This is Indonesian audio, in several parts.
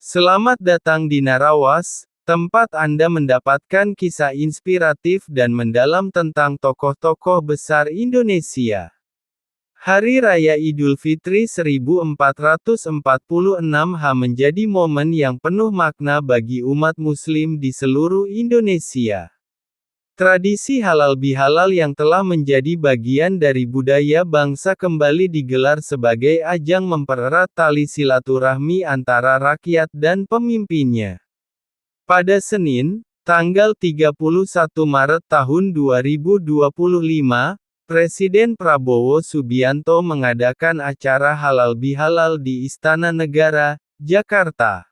Selamat datang di Narawas, tempat Anda mendapatkan kisah inspiratif dan mendalam tentang tokoh-tokoh besar Indonesia. Hari Raya Idul Fitri 1446 menjadi momen yang penuh makna bagi umat Muslim di seluruh Indonesia. Tradisi halal bihalal yang telah menjadi bagian dari budaya bangsa kembali digelar sebagai ajang mempererat tali silaturahmi antara rakyat dan pemimpinnya. Pada Senin, tanggal 31 Maret tahun 2025, Presiden Prabowo Subianto mengadakan acara halal bihalal di Istana Negara, Jakarta.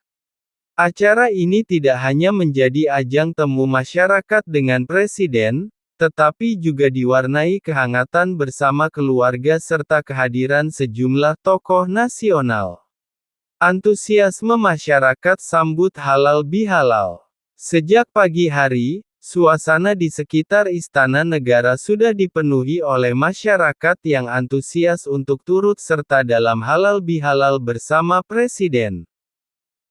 Acara ini tidak hanya menjadi ajang temu masyarakat dengan presiden, tetapi juga diwarnai kehangatan bersama keluarga serta kehadiran sejumlah tokoh nasional. Antusiasme masyarakat sambut halal bihalal. Sejak pagi hari, suasana di sekitar Istana Negara sudah dipenuhi oleh masyarakat yang antusias untuk turut serta dalam halal bihalal bersama presiden.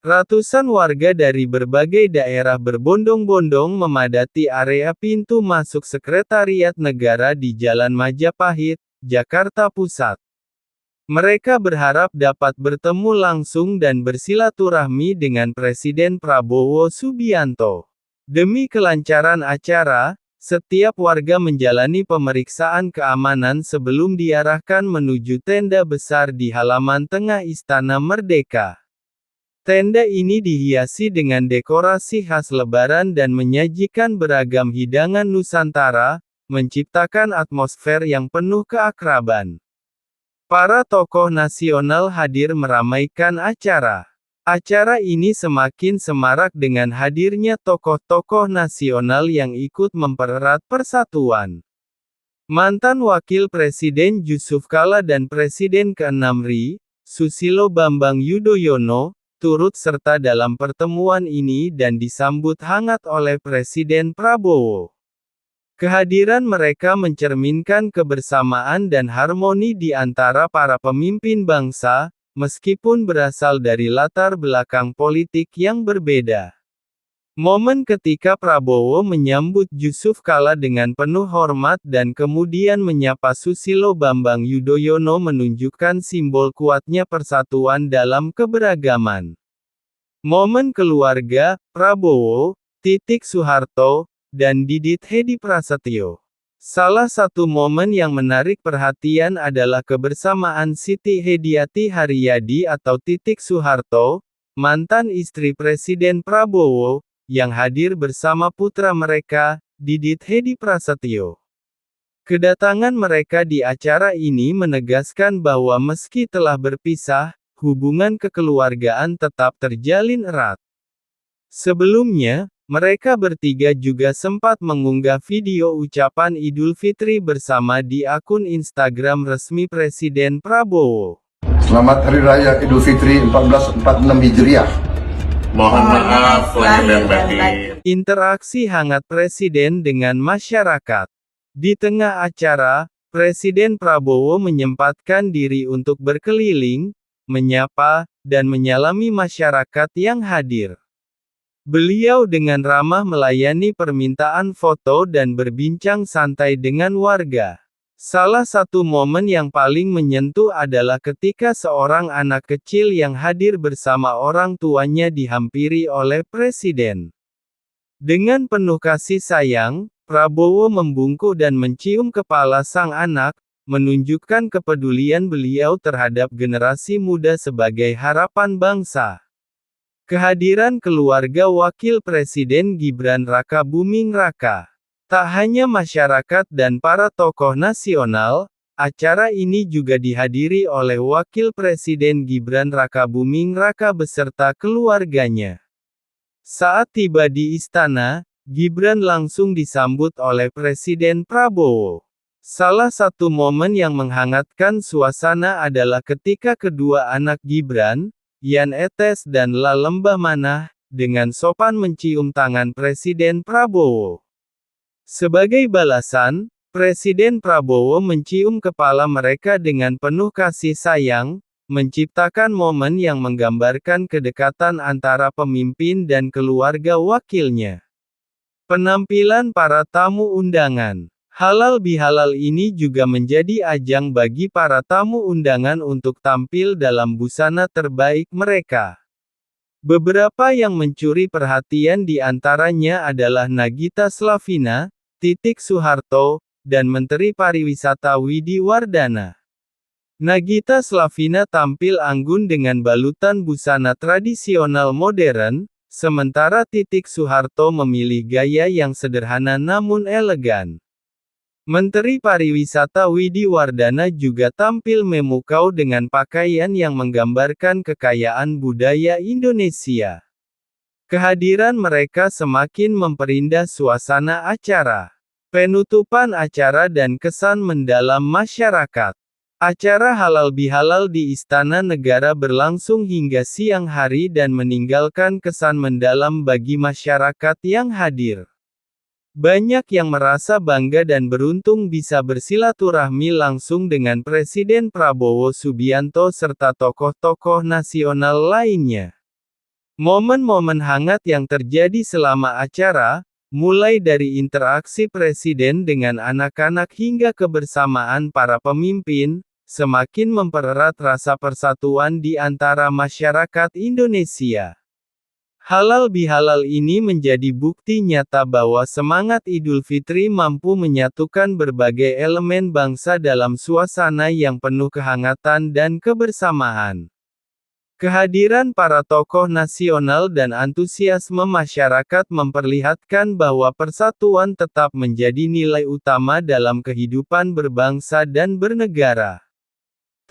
Ratusan warga dari berbagai daerah berbondong-bondong memadati area pintu masuk Sekretariat Negara di Jalan Majapahit, Jakarta Pusat. Mereka berharap dapat bertemu langsung dan bersilaturahmi dengan Presiden Prabowo Subianto. Demi kelancaran acara, setiap warga menjalani pemeriksaan keamanan sebelum diarahkan menuju tenda besar di halaman tengah Istana Merdeka. Tenda ini dihiasi dengan dekorasi khas Lebaran dan menyajikan beragam hidangan Nusantara, menciptakan atmosfer yang penuh keakraban. Para tokoh nasional hadir meramaikan acara. Acara ini semakin semarak dengan hadirnya tokoh-tokoh nasional yang ikut mempererat persatuan. Mantan Wakil Presiden Yusuf Kala dan Presiden ke-6 RI, Susilo Bambang Yudhoyono, turut serta dalam pertemuan ini dan disambut hangat oleh Presiden Prabowo. Kehadiran mereka mencerminkan kebersamaan dan harmoni di antara para pemimpin bangsa, meskipun berasal dari latar belakang politik yang berbeda. Momen ketika Prabowo menyambut Yusuf Kala dengan penuh hormat dan kemudian menyapa Susilo Bambang Yudhoyono menunjukkan simbol kuatnya persatuan dalam keberagaman. Momen keluarga, Prabowo, Titik Soeharto, dan Didit Hedi Prasetyo. Salah satu momen yang menarik perhatian adalah kebersamaan Siti Hediati Haryadi atau Titik Soeharto, mantan istri Presiden Prabowo, yang hadir bersama putra mereka, Didit Hedi Prasetyo. Kedatangan mereka di acara ini menegaskan bahwa meski telah berpisah, hubungan kekeluargaan tetap terjalin erat. Sebelumnya, mereka bertiga juga sempat mengunggah video ucapan Idul Fitri bersama di akun Instagram resmi Presiden Prabowo. Selamat Hari Raya Idul Fitri 1446 Hijriah. Mohon maaf lahir dan batin. Interaksi hangat Presiden dengan masyarakat. Di tengah acara, Presiden Prabowo menyempatkan diri untuk berkeliling, menyapa, dan menyalami masyarakat yang hadir. Beliau dengan ramah melayani permintaan foto dan berbincang santai dengan warga. Salah satu momen yang paling menyentuh adalah ketika seorang anak kecil yang hadir bersama orang tuanya dihampiri oleh Presiden. Dengan penuh kasih sayang, Prabowo membungkuk dan mencium kepala sang anak, menunjukkan kepedulian beliau terhadap generasi muda sebagai harapan bangsa. Kehadiran keluarga Wakil Presiden Gibran Rakabuming Raka. Tak hanya masyarakat dan para tokoh nasional, acara ini juga dihadiri oleh Wakil Presiden Gibran Rakabuming Raka beserta keluarganya. Saat tiba di istana, Gibran langsung disambut oleh Presiden Prabowo. Salah satu momen yang menghangatkan suasana adalah ketika kedua anak Gibran, Yan Etes dan La Lembah Manah, dengan sopan mencium tangan Presiden Prabowo. Sebagai balasan, Presiden Prabowo mencium kepala mereka dengan penuh kasih sayang, menciptakan momen yang menggambarkan kedekatan antara pemimpin dan keluarga wakilnya. Penampilan para tamu undangan. Halal bihalal ini juga menjadi ajang bagi para tamu undangan untuk tampil dalam busana terbaik mereka. Beberapa yang mencuri perhatian di antaranya adalah Nagita Slavina, Titik Soeharto, dan Menteri Pariwisata Widi Wardana. Nagita Slavina tampil anggun dengan balutan busana tradisional modern, sementara Titik Soeharto memilih gaya yang sederhana namun elegan. Menteri Pariwisata Widi Wardana juga tampil memukau dengan pakaian yang menggambarkan kekayaan budaya Indonesia. Kehadiran mereka semakin memperindah suasana acara. Penutupan acara dan kesan mendalam masyarakat. Acara halal bihalal di Istana Negara berlangsung hingga siang hari dan meninggalkan kesan mendalam bagi masyarakat yang hadir. Banyak yang merasa bangga dan beruntung bisa bersilaturahmi langsung dengan Presiden Prabowo Subianto serta tokoh-tokoh nasional lainnya. Momen-momen hangat yang terjadi selama acara, mulai dari interaksi Presiden dengan anak-anak hingga kebersamaan para pemimpin, semakin mempererat rasa persatuan di antara masyarakat Indonesia. Halal bihalal ini menjadi bukti nyata bahwa semangat Idul Fitri mampu menyatukan berbagai elemen bangsa dalam suasana yang penuh kehangatan dan kebersamaan. Kehadiran para tokoh nasional dan antusiasme masyarakat memperlihatkan bahwa persatuan tetap menjadi nilai utama dalam kehidupan berbangsa dan bernegara.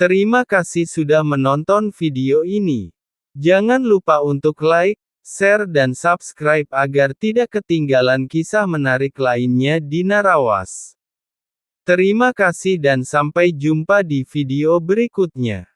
Terima kasih sudah menonton video ini. Jangan lupa untuk like, share dan subscribe agar tidak ketinggalan kisah menarik lainnya di Narawas. Terima kasih dan sampai jumpa di video berikutnya.